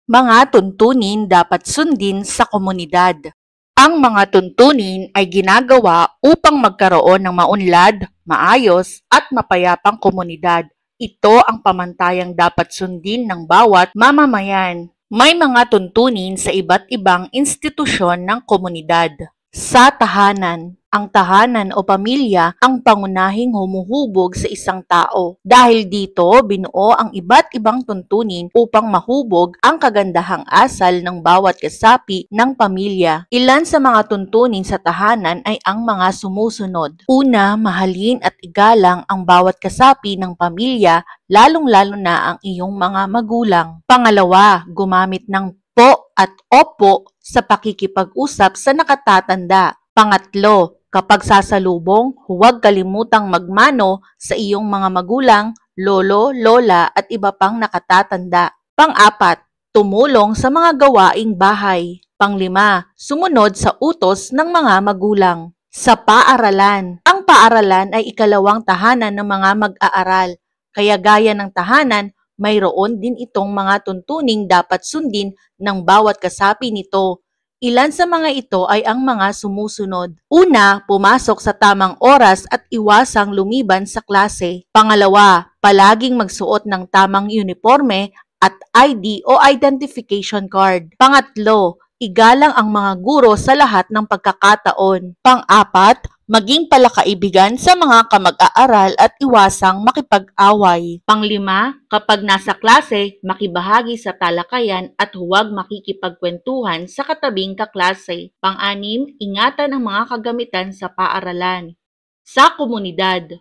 Mga tuntunin dapat sundin sa komunidad. Ang mga tuntunin ay ginagawa upang magkaroon ng maunlad, maayos at mapayapang komunidad. Ito ang pamantayang dapat sundin ng bawat mamamayan. May mga tuntunin sa iba't ibang institusyon ng komunidad. Sa tahanan, ang tahanan o pamilya ang pangunahing humuhubog sa isang tao. Dahil dito, binuo ang iba't ibang tuntunin upang mahubog ang kagandahang asal ng bawat kasapi ng pamilya. Ilan sa mga tuntunin sa tahanan ay ang mga sumusunod. Una, mahalin at igalang ang bawat kasapi ng pamilya, lalong-lalo na ang iyong mga magulang. Pangalawa, gumamit ng po at opo sa pakikipag-usap sa nakatatanda. Pangatlo, kapag sasalubong, huwag kalimutang magmano sa iyong mga magulang, lolo, lola at iba pang nakatatanda. Pang-apat, tumulong sa mga gawaing bahay. Panglima, sumunod sa utos ng mga magulang. Sa paaralan, ang paaralan ay ikalawang tahanan ng mga mag-aaral. Kaya gaya ng tahanan, mayroon din itong mga tuntuning dapat sundin ng bawat kasapi nito. Ilan sa mga ito ay ang mga sumusunod. Una, pumasok sa tamang oras at iwasang lumiban sa klase. Pangalawa, palaging magsuot ng tamang uniforme at ID o identification card. Pangatlo, igalang ang mga guro sa lahat ng pagkakataon. Pang-apat, maging palakaibigan sa mga kamag-aaral at iwasang makipag-away. Panglima, kapag nasa klase, makibahagi sa talakayan at huwag makikipagkwentuhan sa katabing kaklase. Pang-anim, ingatan ang mga kagamitan sa paaralan. Sa komunidad,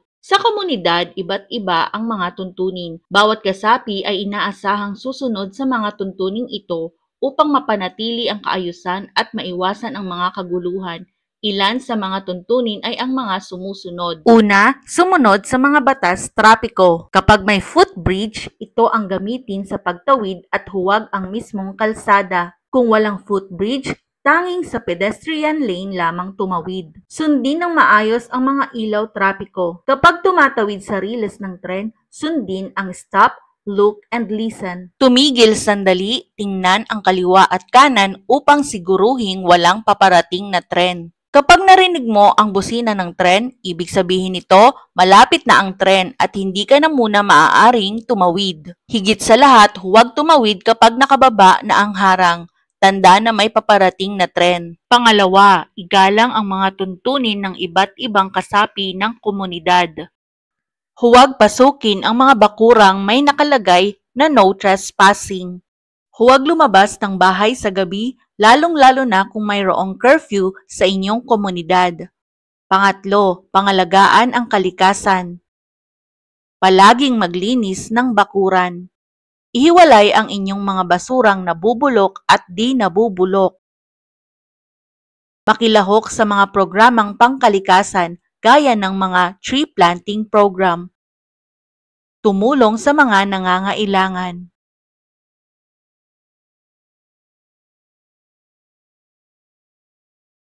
iba't iba ang mga tuntunin. Bawat kasapi ay inaasahang susunod sa mga tuntuning ito upang mapanatili ang kaayusan at maiwasan ang mga kaguluhan. Ilan sa mga tuntunin ay ang mga sumusunod. Una, sumunod sa mga batas trapiko. Kapag may footbridge, ito ang gamitin sa pagtawid at huwag ang mismong kalsada. Kung walang footbridge, tanging sa pedestrian lane lamang tumawid. Sundin ng maayos ang mga ilaw trapiko. Kapag tumatawid sa riles ng tren, sundin ang stop, look, and listen. Tumigil sandali, tingnan ang kaliwa at kanan upang siguruhing walang paparating na tren. Kapag narinig mo ang busina ng tren, ibig sabihin nito, malapit na ang tren at hindi ka na muna maaaring tumawid. Higit sa lahat, huwag tumawid kapag nakababa na ang harang. Tanda na may paparating na tren. Pangalawa, igalang ang mga tuntunin ng iba't ibang kasapi ng komunidad. Huwag pasukin ang mga bakurang may nakalagay na no trespassing. Huwag lumabas ng bahay sa gabi, lalong-lalo na kung mayroong curfew sa inyong komunidad. Pangatlo, pangalagaan ang kalikasan. Palaging maglinis ng bakuran. Ihiwalay ang inyong mga basurang nabubulok at di nabubulok. Makilahok sa mga programang pangkalikasan gaya ng mga tree planting program. Tumulong sa mga nangangailangan.